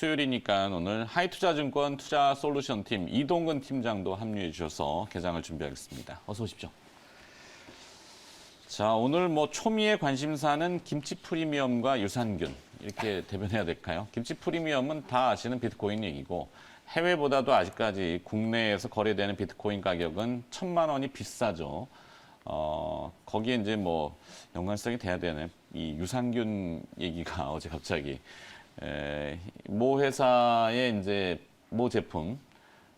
수요일이니까 오늘 하이투자증권 투자솔루션팀 이동근 팀장도 합류해 주셔서 개장을 준비하겠습니다. 어서 오십시오. 자, 오늘 뭐 초미의 관심사는 김치 프리미엄과 유산균 이렇게 대변해야 될까요? 김치 프리미엄은 다 아시는 비트코인 얘기고 해외보다도 아직까지 국내에서 거래되는 비트코인 가격은 1,000만 원이 비싸죠. 거기에 이제 뭐 연관성이 돼야 되는 이 유산균 얘기가 어제 갑자기 모 회사의 이제 모 제품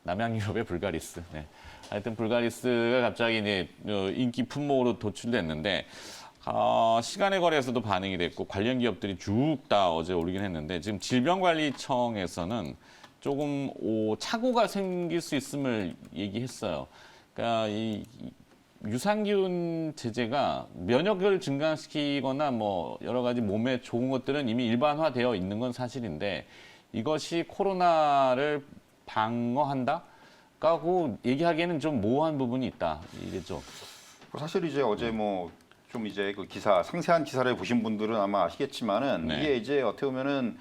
남양유럽의 불가리스. 네. 하여튼 불가리스가 갑자기 이제 인기 품목으로 도출됐는데 시간의 거래에서도 반응이 됐고 관련 기업들이 쭉 다 어제 오르긴 했는데 지금 질병관리청에서는 조금 착오가 생길 수 있음을 얘기했어요. 그러니까 이 유산균 제제가 면역을 증강시키거나 뭐 여러 가지 몸에 좋은 것들은 이미 일반화되어 있는 건 사실인데 이것이 코로나를 방어한다? 라고 얘기하기에는 좀 모호한 부분이 있다. 이겠죠. 사실 이제 어제 뭐 좀 이제 그 기사 상세한 기사를 보신 분들은 아마 아시겠지만은 네. 이게 이제 어떻게 보면은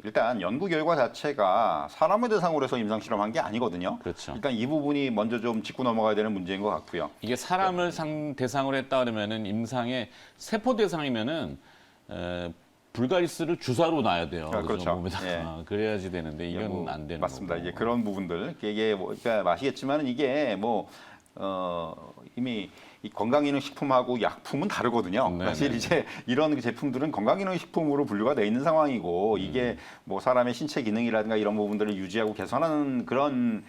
일단 연구 결과 자체가 사람을 대상으로 해서 임상 실험한 게 아니거든요. 그렇죠. 일단 이 부분이 먼저 좀 짚고 넘어가야 되는 문제인 것 같고요. 이게 사람을 대상으로 했다 그러면은 임상에 세포 대상이면은 불가리스를 주사로 놔야 돼요. 그렇죠. 몸에다가 예. 그래야지 되는데 이건 뭐, 안 되는 맞습니다. 거고. 이제 그런 부분들 이게 뭐 그러니까 아시겠지만은 이게 뭐 이미 이 건강기능식품하고 약품은 다르거든요. 네네. 사실 이제 이런 제품들은 건강기능식품으로 분류가 돼 있는 상황이고 이게 뭐 사람의 신체 기능이라든가 이런 부분들을 유지하고 개선하는 그런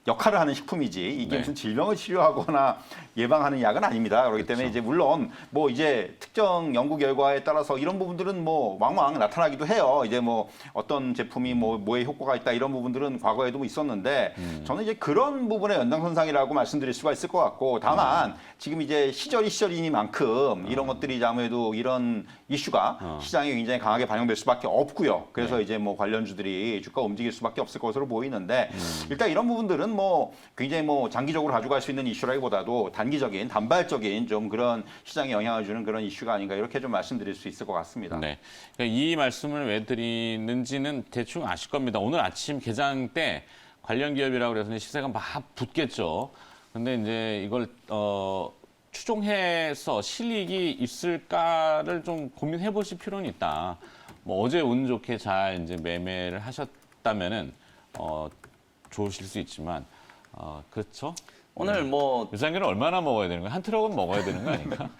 역할을 하는 식품이지 이게 네. 무슨 질병을 치료하거나 예방하는 약은 아닙니다. 그렇기 때문에 이제 물론 뭐 이제 특정 연구 결과에 따라서 이런 부분들은 뭐 왕왕 나타나기도 해요. 이제 뭐 어떤 제품이 뭐에 효과가 있다 이런 부분들은 과거에도 뭐 있었는데 저는 이제 그런 부분의 연장선상이라고 말씀드릴 수가 있을 것 같고 다만 지금 이제 시절이니만큼 이런 것들이 아무래도 이런 이슈가 시장에 굉장히 강하게 반영될 수밖에 없고요. 그래서 이제 뭐 관련주들이 주가 움직일 수밖에 없을 것으로 보이는데 일단 이런 부분들은 뭐 굉장히 뭐 장기적으로 가져갈 수 있는 이슈라기보다도 단기적인 단발적인 좀 그런 시장에 영향을 주는 그런 이슈가 아닌가 이렇게 좀 말씀드릴 수 있을 것 같습니다. 네. 그러니까 이 말씀을 왜 드리는지는 대충 아실 겁니다. 오늘 아침 개장 때 관련 기업이라고 그래서 시세가 막 붙겠죠. 근데 이제 이걸 추종해서 실익이 있을까를 좀 고민해 보실 필요는 있다. 뭐 어제 운 좋게 잘 이제 매매를 하셨다면은 좋으실 수 있지만 그렇죠. 오늘 뭐 유산균을 얼마나 먹어야 되는 거야? 한 트럭은 먹어야 되는 거 아닌가?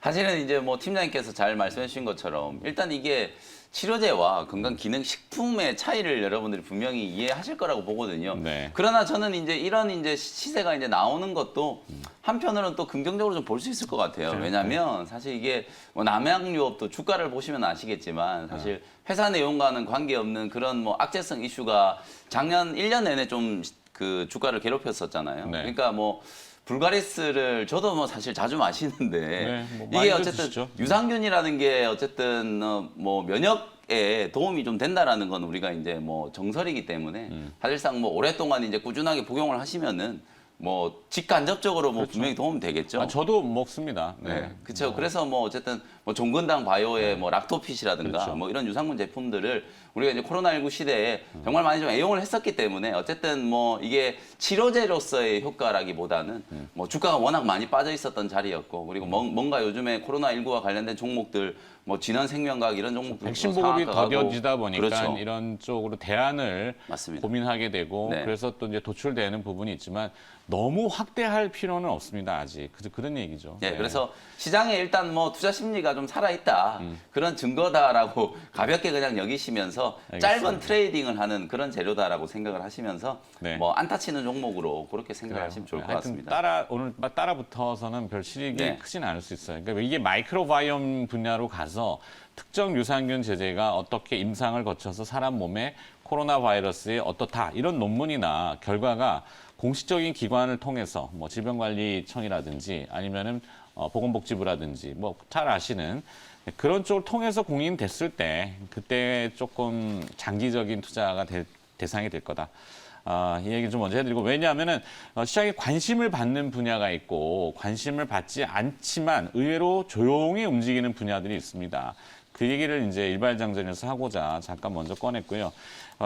사실은 이제 뭐 팀장님께서 잘 말씀해 주신 것처럼 일단 이게 치료제와 건강기능식품의 차이를 여러분들이 분명히 이해하실 거라고 보거든요. 네. 그러나 저는 이제 이런 이제 시세가 이제 나오는 것도 한편으로는 또 긍정적으로 좀 볼 수 있을 것 같아요. 왜냐하면 사실 이게 뭐 남양유업도 주가를 보시면 아시겠지만 사실 회사 내용과는 관계없는 그런 뭐 악재성 이슈가 작년 1년 내내 좀 그 주가를 괴롭혔었잖아요. 네. 그러니까 뭐 불가리스를 저도 뭐 사실 자주 마시는데 네, 뭐 이게 많이들 어쨌든 드시죠. 유산균이라는 게 어쨌든 뭐 면역에 도움이 좀 된다라는 건 우리가 이제 뭐 정설이기 때문에 사실상 뭐 오랫동안 이제 꾸준하게 복용을 하시면은 뭐 직간접적으로 뭐 분명히 도움 되겠죠. 저도 먹습니다. 네, 그렇죠. 그래서 뭐 어쨌든 뭐 종근당 바이오의 뭐 락토핏이라든가 그렇죠. 뭐 이런 유산균 제품들을 우리가 이제 코로나19 시대에 정말 많이 좀 애용을 했었기 때문에 어쨌든 뭐 이게 치료제로서의 효과라기보다는 뭐 주가가 워낙 많이 빠져 있었던 자리였고 그리고 뭔가 요즘에 코로나19와 관련된 종목들 뭐 진원생명과학 이런 종목들 백신 보급이 더뎌지다 보니까 그렇죠. 이런 쪽으로 대안을 맞습니다. 고민하게 되고 네. 그래서 또 이제 도출되는 부분이 있지만 너무 확대할 필요는 없습니다. 아직 그런 얘기죠. 예, 네. 그래서 시장에 일단 뭐 투자 심리가 좀 살아있다. 그런 증거다라고 가볍게 그냥 여기시면서 알겠습니다. 짧은 트레이딩을 하는 그런 재료다라고 생각을 하시면서 네. 뭐 안타 치는 종목으로 그렇게 생각하시면 좋을 것 하여튼 같습니다. 오늘 따라붙어서는 별 실익이 네. 크진 않을 수 있어요. 그러니까 이게 마이크로바이옴 분야로 가서 특정 유산균 제제가 어떻게 임상을 거쳐서 사람 몸에 코로나 바이러스에 어떻다 이런 논문이나 결과가 공식적인 기관을 통해서 뭐 질병관리청이라든지 아니면은 보건복지부라든지 뭐 잘 아시는 그런 쪽을 통해서 공인됐을 때 그때 조금 장기적인 투자가 대상이 될 거다. 이 얘기를 좀 먼저 해드리고 왜냐하면은 시장에 관심을 받는 분야가 있고 관심을 받지 않지만 의외로 조용히 움직이는 분야들이 있습니다. 그 얘기를 이제 일발장전에서 하고자 잠깐 먼저 꺼냈고요.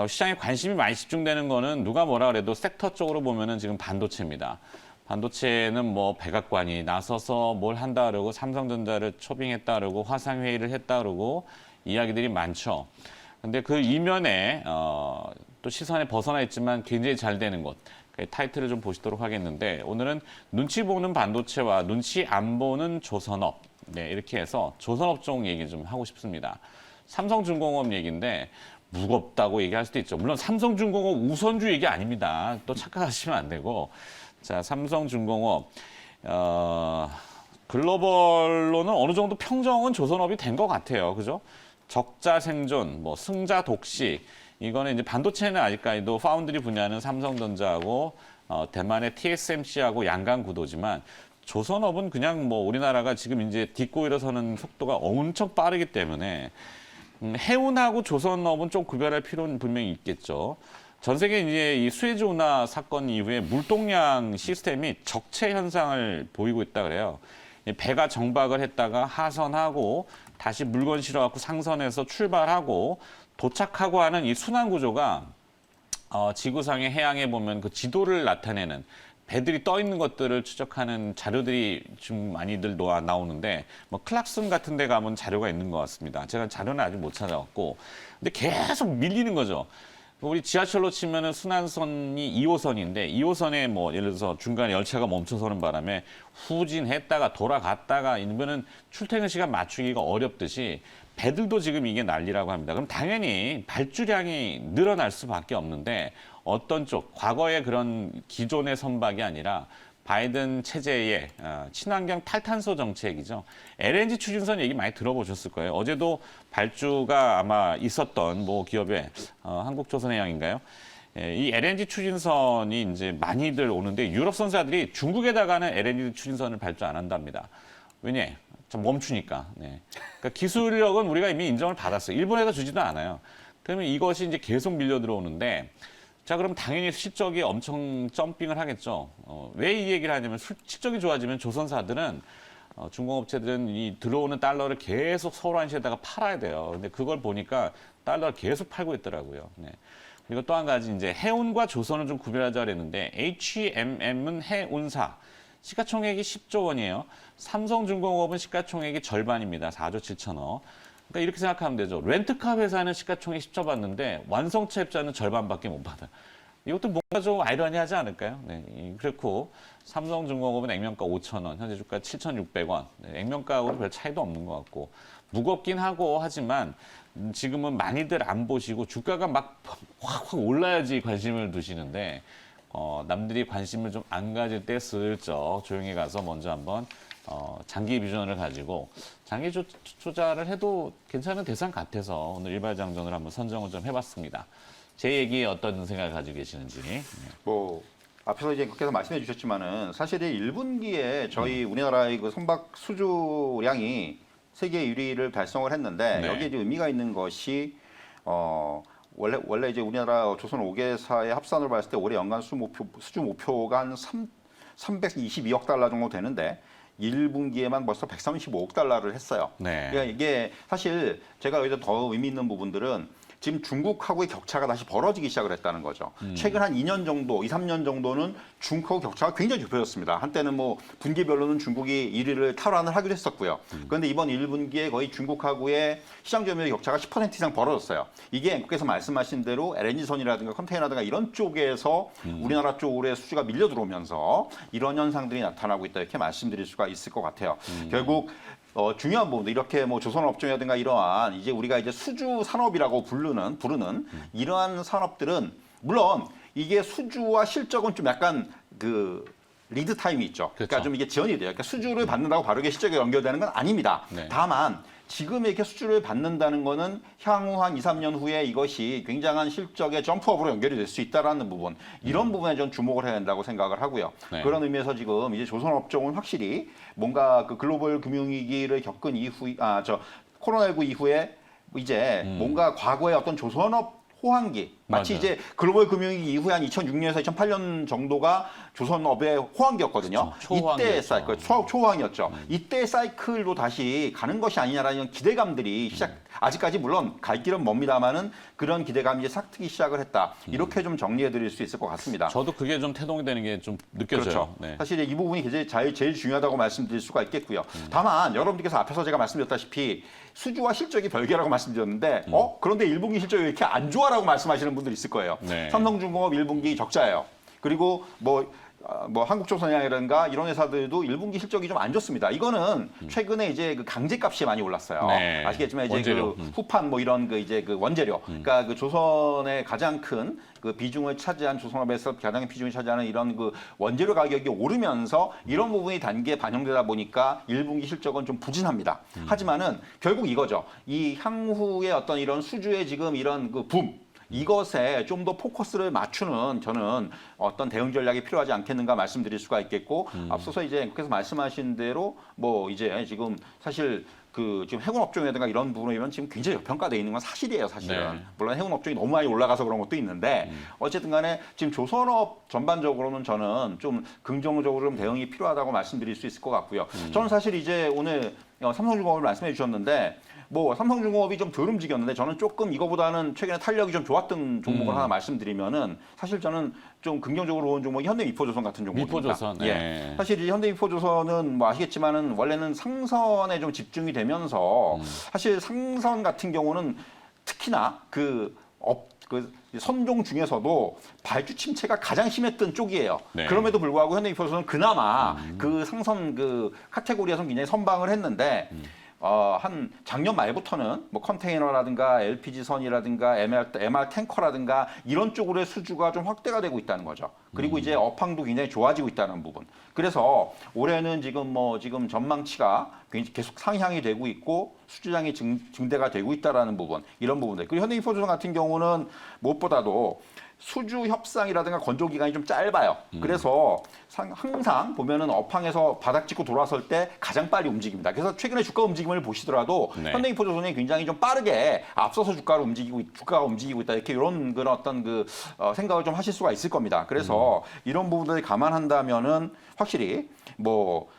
시장에 관심이 많이 집중되는 거는 누가 뭐라 그래도 섹터 쪽으로 보면은 지금 반도체입니다. 반도체는 뭐 백악관이 나서서 뭘 한다 그러고 삼성전자를 초빙했다 그러고 화상회의를 했다 그러고 이야기들이 많죠. 근데 그 이면에 또 시선에 벗어나 있지만 굉장히 잘 되는 것. 그 타이틀을 좀 보시도록 하겠는데 오늘은 눈치 보는 반도체와 눈치 안 보는 조선업. 네, 이렇게 해서 조선업종 얘기 좀 하고 싶습니다. 삼성중공업 얘기인데 무겁다고 얘기할 수도 있죠. 물론 삼성중공업 우선주 얘기 아닙니다. 또 착각하시면 안 되고. 자, 삼성중공업 글로벌로는 어느 정도 평정은 조선업이 된 것 같아요. 그죠? 적자 생존, 뭐 승자 독식. 이거는 이제 반도체는 아직까지도 파운드리 분야는 삼성전자하고 대만의 TSMC하고 양강 구도지만 조선업은 그냥 뭐 우리나라가 지금 이제 딛고 일어서는 속도가 엄청 빠르기 때문에 해운하고 조선업은 좀 구별할 필요는 분명히 있겠죠. 전 세계 이제 이 수에즈 운하 사건 이후에 물동량 시스템이 적체 현상을 보이고 있다 그래요. 배가 정박을 했다가 하선하고 다시 물건 실어갖고 상선에서 출발하고 도착하고 하는 이 순환 구조가 지구상의 해양에 보면 그 지도를 나타내는 배들이 떠 있는 것들을 추적하는 자료들이 좀 많이들 나오는데 뭐 클락슨 같은 데 가면 자료가 있는 것 같습니다. 제가 자료는 아직 못 찾아왔고 근데 계속 밀리는 거죠. 우리 지하철로 치면은 순환선이 2호선인데 2호선에 뭐 예를 들어서 중간에 열차가 멈춰서는 바람에 후진했다가 돌아갔다가 이러면은 출퇴근 시간 맞추기가 어렵듯이 배들도 지금 이게 난리라고 합니다. 그럼 당연히 발주량이 늘어날 수밖에 없는데 어떤 쪽, 과거의 그런 기존의 선박이 아니라 바이든 체제의 친환경 탈탄소 정책이죠. LNG 추진선 얘기 많이 들어보셨을 거예요. 어제도 발주가 아마 있었던 뭐 기업의 한국조선해양인가요? 이 LNG 추진선이 이제 많이들 오는데 유럽 선사들이 중국에다가는 LNG 추진선을 발주 안 한답니다. 왜냐? 좀 멈추니까. 네. 그러니까 기술력은 우리가 이미 인정을 받았어요. 일본에서 주지도 않아요. 그러면 이것이 이제 계속 밀려 들어오는데 자, 그럼 당연히 실적이 엄청 점핑을 하겠죠. 왜 이 얘기를 하냐면 실적이 좋아지면 조선사들은 중공업체들은 이 들어오는 달러를 계속 서울환시에다가 팔아야 돼요. 근데 그걸 보니까 달러를 계속 팔고 있더라고요. 네. 그리고 또 한 가지 이제 해운과 조선을 좀 구별하자 그랬는데 HMM은 해운사. 시가총액이 10조 원이에요. 삼성중공업은 시가총액이 절반입니다. 4조 7천억. 그러니까 이렇게 생각하면 되죠. 렌트카 회사는 시가총액 10조 받는데 완성차 입자는 절반밖에 못 받아요. 이것도 뭔가 좀 아이러니하지 않을까요? 네, 그렇고 삼성중공업은 액면가 5천 원, 현재 주가 7,600원. 네, 액면가하고는 별 차이도 없는 것 같고 무겁긴 하고 하지만 지금은 많이들 안 보시고 주가가 막 확 올라야지 관심을 두시는데 남들이 관심을 좀 안 가질 때 슬쩍 조용히 가서 먼저 한번 장기 비전을 가지고 장기 투자를 해도 괜찮은 대상 같아서 오늘 일발장전을 한번 선정을 좀 해봤습니다. 제 얘기에 어떤 생각을 가지고 계시는지. 뭐 앞에서 이제 그렇게 말씀해 주셨지만은 사실 이 1분기에 저희 우리나라의 그 선박 수주량이 세계 1위를 달성을 했는데 네. 여기에 이제 의미가 있는 것이 원래 이제 우리나라 조선 5개사의 합산으로 봤을 때 올해 연간 수주 목표가 한 322억 달러 정도 되는데 1분기에만 벌써 135억 달러를 했어요. 네. 그러니까 이게 사실 제가 여기서 더 의미 있는 부분들은 지금 중국하고의 격차가 다시 벌어지기 시작을 했다는 거죠. 최근 한 2년 정도, 2, 3년 정도는 중국하고 격차가 굉장히 좁혀졌습니다. 한때는 뭐 분기별로는 중국이 1위를 탈환을 하기도 했었고요. 그런데 이번 1분기에 거의 중국하고의 시장 점유율 격차가 10% 이상 벌어졌어요. 이게 앵커께서 말씀하신 대로 LNG선이라든가 컨테이너라든가 이런 쪽에서 우리나라 쪽으로의 수주가 밀려 들어오면서 이런 현상들이 나타나고 있다 이렇게 말씀드릴 수가 있을 것 같아요. 결국 중요한 부분도 이렇게 뭐 조선업종이라든가 이러한 이제 우리가 이제 수주 산업이라고 부르는 이러한 산업들은 물론 이게 수주와 실적은 좀 약간 그 리드 타임이 있죠. 그러니까 그렇죠. 좀 이게 지연이 돼요. 그러니까 수주를 받는다고 바로 이게 실적에 연결되는 건 아닙니다. 네. 다만 지금 이렇게 수주를 받는다는 거는 향후 한 2, 3년 후에 이것이 굉장한 실적의 점프업으로 연결이 될 수 있다라는 부분, 이런 부분에 좀 주목을 해야 된다고 생각을 하고요. 네. 그런 의미에서 지금 이제 조선업종은 확실히 뭔가 그 글로벌 금융위기를 겪은 이후, 코로나19 이후에 이제 뭔가 과거의 어떤 조선업 호황기, 마치 맞아요. 이제 글로벌 금융위기 이후에 한 2006년에서 2008년 정도가 조선업의 호황기였거든요. 그렇죠. 초호황이었죠. 이때 사이클, 초호황이었죠. 이때 사이클로 다시 가는 것이 아니냐라는 기대감들이 아직까지 물론 갈 길은 멉니다만은 그런 기대감이 이제 싹트기 시작을 했다. 이렇게 좀 정리해드릴 수 있을 것 같습니다. 저도 그게 좀 태동이 되는 게 좀 느껴져요. 그렇죠. 네. 사실 이 부분이 제일 중요하다고 말씀드릴 수가 있겠고요. 다만 여러분들께서 앞에서 제가 말씀드렸다시피 수주와 실적이 별개라고 말씀드렸는데 그런데 1분기 실적이 왜 이렇게 안 좋아라고 말씀하시는 분들이 있을 거예요. 네. 삼성중공업 1분기 적자예요. 그리고 뭐 한국조선해양이라든가 이런 회사들도 1분기 실적이 좀 안 좋습니다. 이거는 최근에 이제 그 강제값이 많이 올랐어요. 네. 아시겠지만 이제 원재료. 그 후판 뭐 이런 그 이제 그 원재료, 그러니까 그 조선의 가장 큰 그 비중을 차지한 조선업에서 가장 비중을 차지하는 이런 그 원재료 가격이 오르면서 이런 부분이 단계에 반영되다 보니까 1분기 실적은 좀 부진합니다. 하지만은 결국 이거죠. 이 향후의 어떤 이런 수주의 지금 이런 그 붐. 이것에 좀 더 포커스를 맞추는 저는 어떤 대응 전략이 필요하지 않겠는가 말씀드릴 수가 있겠고 앞서서 이제 앵커께서 말씀하신 대로 뭐 이제 지금 사실 그 지금 해군 업종이라든가 이런 부분에 보면 지금 굉장히 저평가되어 있는 건 사실이에요, 사실은. 네. 물론 해군 업종이 너무 많이 올라가서 그런 것도 있는데 어쨌든 간에 지금 조선업 전반적으로는 저는 좀 긍정적으로 좀 대응이 필요하다고 말씀드릴 수 있을 것 같고요. 저는 사실 이제 오늘 삼성중공업을 말씀해 주셨는데 뭐 삼성중공업이 좀 덜 움직였는데 저는 조금 이거보다는 최근에 탄력이 좀 좋았던 종목을 하나 말씀드리면은 사실 저는 좀 긍정적으로 본 종목이 현대미포조선 같은 종목입니다. 미포조선, 네. 예. 사실 이 현대미포조선은 뭐 아시겠지만은 원래는 상선에 좀 집중이 되면서 사실 상선 같은 경우는 특히나 그 선종 중에서도 발주 침체가 가장 심했던 쪽이에요. 네. 그럼에도 불구하고 현대미포조선은 그나마 그 상선 그 카테고리에서 굉장히 선방을 했는데 한 작년 말부터는 뭐 컨테이너라든가 LPG선이라든가 MR 탱커라든가 이런 쪽으로의 수주가 좀 확대가 되고 있다는 거죠. 그리고 이제 업황도 굉장히 좋아지고 있다는 부분. 그래서 올해는 지금 전망치가 계속 상향이 되고 있고 수주량이 증대가 되고 있다라는 부분, 이런 부분들. 그리고 현대인포조선 같은 경우는 무엇보다도 수주 협상이라든가 건조 기간이 좀 짧아요. 그래서 항상 보면은 업황에서 바닥 찍고 돌아설 때 가장 빨리 움직입니다. 그래서 최근에 주가 움직임을 보시더라도 네. 현대인포조선이 굉장히 좀 빠르게 앞서서 주가가 움직이고 있다, 이렇게 이런 그런 어떤 그 생각을 좀 하실 수가 있을 겁니다. 그래서 이런 부분들을 감안한다면은 확실히 뭐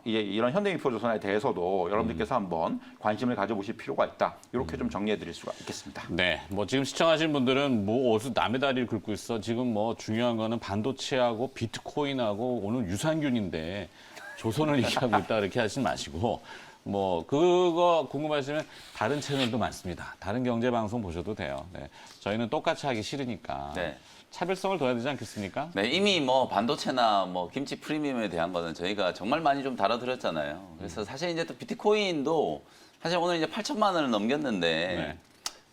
이런 현대인포조선에 대해서도 여러분들께서 한번 관심을 가져보실 필요가 있다. 이렇게 좀 정리해드릴 수가 있겠습니다. 네, 뭐 지금 시청하신 분들은 뭐 어디서 남의 다리를 긁고 있어. 지금 뭐 중요한 거는 반도체하고 비트코인하고 오늘 유산균인데 조선을 얘기하고 있다 이렇게 하시지 마시고 뭐 그거 궁금하시면 다른 채널도 많습니다. 다른 경제 방송 보셔도 돼요. 네, 저희는 똑같이 하기 싫으니까. 네. 차별성을 둬야 되지 않겠습니까? 네, 이미 뭐 반도체나 뭐 김치 프리미엄에 대한 거는 저희가 정말 많이 좀 다뤄드렸잖아요. 그래서 사실 이제 또 비트코인도 사실 오늘 이제 8천만 원을 넘겼는데 네.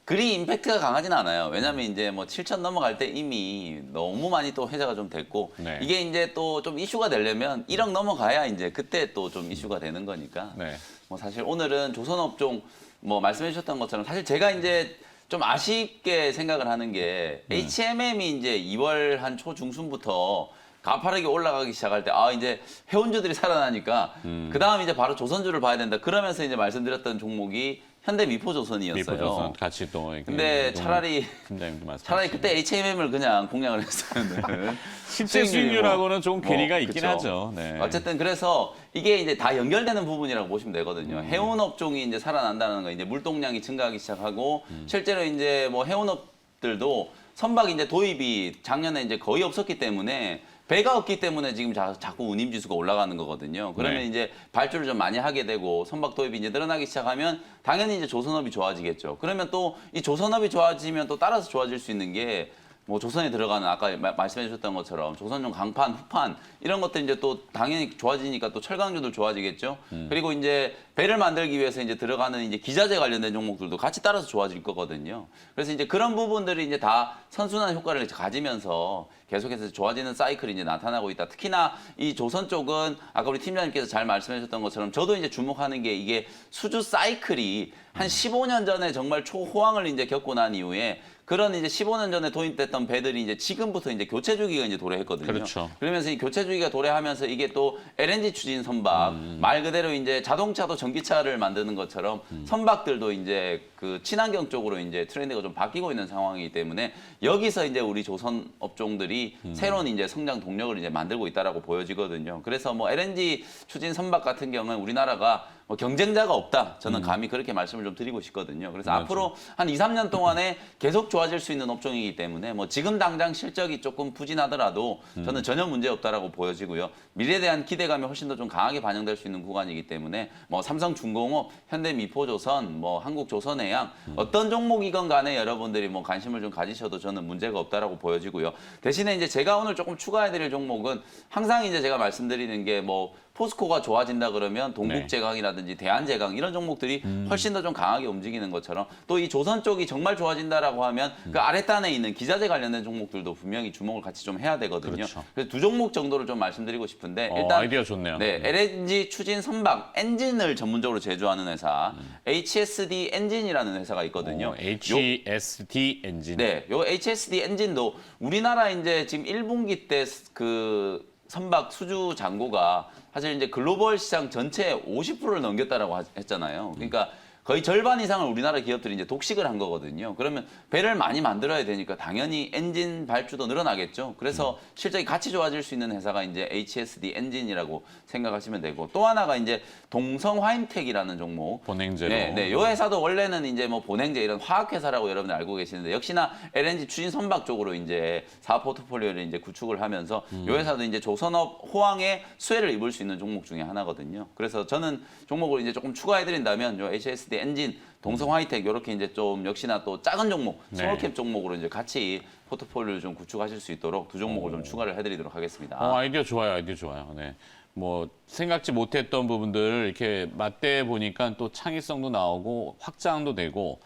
그리 임팩트가 강하진 않아요. 왜냐면 이제 뭐 7천 넘어갈 때 이미 너무 많이 또 회자가 좀 됐고 네. 이게 이제 또 좀 이슈가 되려면 1억 넘어가야 이제 그때 또 좀 이슈가 되는 거니까 네. 뭐 사실 오늘은 조선업종 뭐 말씀해 주셨던 것처럼 사실 제가 이제 좀 아쉽게 생각을 하는 게 HMM이 이제 2월 한 초중순부터 가파르게 올라가기 시작할 때 이제 해운주들이 살아나니까 그 다음 이제 바로 조선주를 봐야 된다. 그러면서 이제 말씀드렸던 종목이 현대미포조선이었어요. 미포조선 같이 또 이렇게 근데 차라리 팀장님도 말씀. 차라리 그때 HMM을 그냥 공략을 했었는데 실제 수익률하고는 좀 괴리가 있긴 그쵸. 하죠. 네. 어쨌든 그래서 이게 이제 다 연결되는 부분이라고 보시면 되거든요. 해운 업종이 이제 살아난다는 거, 이제 물동량이 증가하기 시작하고 실제로 이제 뭐 해운업들도 선박 이제 도입이 작년에 이제 거의 없었기 때문에 배가 없기 때문에 지금 자꾸 운임 지수가 올라가는 거거든요. 그러면 네. 이제 발주를 좀 많이 하게 되고 선박 도입이 이제 늘어나기 시작하면 당연히 이제 조선업이 좋아지겠죠. 그러면 또 이 조선업이 좋아지면 또 따라서 좋아질 수 있는 게 뭐 조선에 들어가는 아까 말씀해 주셨던 것처럼 조선용 강판, 후판 이런 것들 이제 또 당연히 좋아지니까 또 철강주들 좋아지겠죠. 그리고 이제 배를 만들기 위해서 이제 들어가는 이제 기자재 관련된 종목들도 같이 따라서 좋아질 거거든요. 그래서 이제 그런 부분들이 이제 다 선순환 효과를 가지면서 계속해서 좋아지는 사이클이 이제 나타나고 있다. 특히나 이 조선 쪽은 아까 우리 팀장님께서 잘 말씀해 주셨던 것처럼 저도 이제 주목하는 게 이게 수주 사이클이 한 15년 전에 정말 초호황을 이제 겪고 난 이후에 그런 이제 15년 전에 도입됐던 배들이 이제 지금부터 이제 교체 주기가 이제 도래했거든요. 그렇죠. 그러면서 이 교체 주기가 도래하면서 이게 또 LNG 추진 선박 말 그대로 이제 자동차도 전기차를 만드는 것처럼 선박들도 이제 그 친환경 쪽으로 이제 트렌드가 좀 바뀌고 있는 상황이기 때문에 여기서 이제 우리 조선 업종들이 새로운 이제 성장 동력을 이제 만들고 있다라고 보여지거든요. 그래서 뭐 LNG 추진 선박 같은 경우는 우리나라가 뭐 경쟁자가 없다. 저는 감히 그렇게 말씀을 좀 드리고 싶거든요. 그래서 그렇죠. 앞으로 한 2, 3년 동안에 계속 좋아질 수 있는 업종이기 때문에 뭐 지금 당장 실적이 조금 부진하더라도 저는 전혀 문제 없다라고 보여지고요. 미래에 대한 기대감이 훨씬 더 좀 강하게 반영될 수 있는 구간이기 때문에 뭐 삼성중공업, 현대미포조선, 뭐 한국조선해양 어떤 종목이건 간에 여러분들이 뭐 관심을 좀 가지셔도 저는 문제가 없다라고 보여지고요. 대신에 이제 제가 오늘 조금 추가해드릴 종목은 항상 이제 제가 말씀드리는 게 뭐 포스코가 좋아진다 그러면 동국제강이라든지 대한제강 이런 종목들이 훨씬 더 좀 강하게 움직이는 것처럼 또 이 조선 쪽이 정말 좋아진다라고 하면 그 아랫단에 있는 기자재 관련된 종목들도 분명히 주목을 같이 좀 해야 되거든요. 그렇죠. 그래서 두 종목 정도를 좀 말씀드리고 싶은데 일단 아이디어 좋네요. 네, LNG 추진 선박 엔진을 전문적으로 제조하는 회사 HSD 엔진이라는 회사가 있거든요. HSD 엔진. 네, 요 HSD 엔진도 우리나라 이제 지금 1분기 때 그 선박 수주 잔고가 사실 이제 글로벌 시장 전체 50%를 넘겼다라고 했잖아요. 그러니까 거의 절반 이상을 우리나라 기업들이 이제 독식을 한 거거든요. 그러면 배를 많이 만들어야 되니까 당연히 엔진 발주도 늘어나겠죠. 그래서 실적이 같이 좋아질 수 있는 회사가 이제 HSD 엔진이라고 생각하시면 되고 또 하나가 이제 동성화임텍이라는 종목. 본행제로. 네, 네. 요 회사도 원래는 이제 뭐 본행제 이런 화학 회사라고 여러분들 알고 계시는데 역시나 LNG 추진 선박 쪽으로 이제 사업 포트폴리오를 이제 구축을 하면서 요 회사도 이제 조선업 호황에 수혜를 입을 수 있는 종목 중에 하나거든요. 그래서 저는 종목을 이제 조금 추가해 드린다면 요 HSD 엔진, 동성화이텍 이렇게 이제 좀 역시나 또 작은 종목, 네. 스몰캡 종목으로 이제 같이 포트폴리오를 좀 구축하실 수 있도록 두 종목을 좀 추가를 해드리도록 하겠습니다. 아이디어 좋아요, 아이디어 좋아요. 네. 뭐 생각지 못했던 부분들을 이렇게 맞대 보니까 또 창의성도 나오고 확장도 되고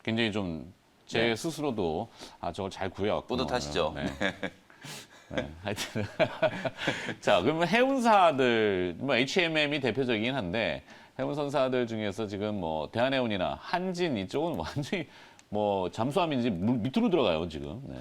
굉장히 좀 제 스스로도 저걸 잘 구해왔구나. 뿌듯하시죠? 네. 네, 하여튼 자 그러면 해운사들 뭐 HMM이 대표적이긴 한데 해운선사들 중에서 지금 뭐 대한해운이나 한진 이쪽은 완전히 뭐 잠수함인지 물 밑으로 들어가요 지금. 네.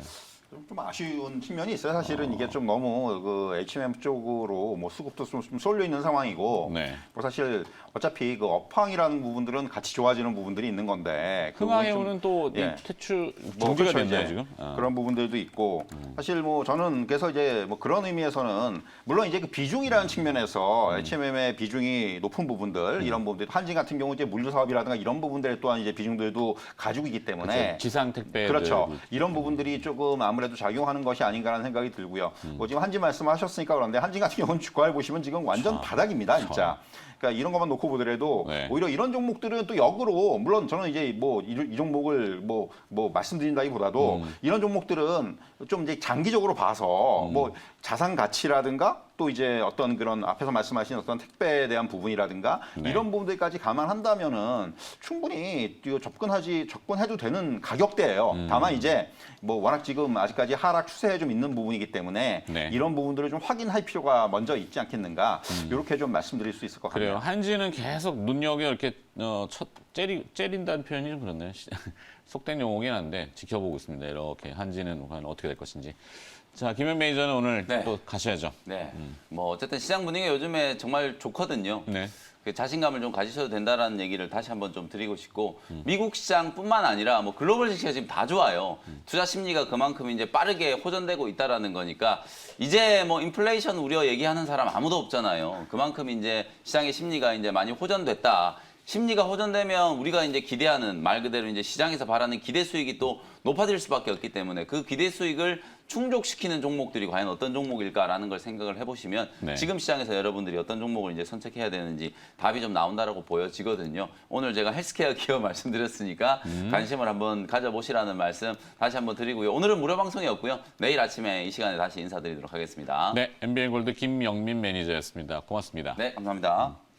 좀 아쉬운 측면이 있어요. 사실은 이게 좀 너무 그 H&M 쪽으로 뭐 수급도 좀 쏠려 있는 상황이고, 네. 뭐 사실 어차피 그 업황이라는 부분들은 같이 좋아지는 부분들이 있는 건데, 그 부분은 좀 흥하해운은 또 예. 퇴출 뭐 정지가 그렇죠, 됐나요 이제 지금? 그런 부분들도 있고 사실 뭐 저는 그래서 이제 뭐 그런 의미에서는 물론 이제 그 비중이라는 측면에서 H&M의 비중이 높은 부분들 이런 부분들 한진 같은 경우 이제 물류 사업이라든가 이런 부분들 또한 이제 비중들도 가지고 있기 때문에 지상 택배 그렇죠. 이런 부분들이 조금 아무래도 작용하는 것이 아닌가라는 생각이 들고요. 뭐 지금 한진 말씀하셨으니까 그런데 한진 같은 경우는 주가를 보시면 지금 완전 바닥입니다, 진짜. 그러니까 이런 것만 놓고 보더라도 네. 오히려 이런 종목들은 또 역으로 물론 저는 이제 뭐 이 종목을 뭐 말씀드린다기보다도 이런 종목들은 좀 이제 장기적으로 봐서 뭐 자산 가치라든가 또 이제 어떤 그런 앞에서 말씀하신 어떤 택배에 대한 부분이라든가 네. 이런 부분들까지 감안한다면은 충분히 접근해도 되는 가격대예요. 다만 이제 뭐 워낙 지금 아직까지 하락 추세에 좀 있는 부분이기 때문에 네. 이런 부분들을 좀 확인할 필요가 먼저 있지 않겠는가 이렇게 좀 말씀드릴 수 있을 것 같아요. 그래요. 한지는 계속 눈여겨 이렇게 째린다는 표현이 좀 그렇네요. 속된 용어긴 한데 지켜보고 있습니다. 이렇게 한지는 과연 어떻게 될 것인지. 자, 김현 매니저는 오늘 네. 또 가셔야죠. 네. 뭐 어쨌든 시장 분위기가 요즘에 정말 좋거든요. 네. 그 자신감을 좀 가지셔도 된다라는 얘기를 다시 한번 좀 드리고 싶고 미국 시장뿐만 아니라 뭐 글로벌 시장이 지금 다 좋아요. 투자 심리가 그만큼 이제 빠르게 호전되고 있다라는 거니까 이제 뭐 인플레이션 우려 얘기하는 사람 아무도 없잖아요. 그만큼 이제 시장의 심리가 이제 많이 호전됐다. 심리가 호전되면 우리가 이제 기대하는 말 그대로 이제 시장에서 바라는 기대 수익이 또 높아질 수밖에 없기 때문에 그 기대 수익을 충족시키는 종목들이 과연 어떤 종목일까라는 걸 생각을 해보시면 네. 지금 시장에서 여러분들이 어떤 종목을 이제 선택해야 되는지 답이 좀 나온다라고 보여지거든요. 오늘 제가 헬스케어 기업 말씀드렸으니까 관심을 한번 가져보시라는 말씀 다시 한번 드리고요. 오늘은 무료 방송이었고요. 내일 아침에 이 시간에 다시 인사드리도록 하겠습니다. 네, MBN 골드 김영민 매니저였습니다. 고맙습니다. 네, 감사합니다.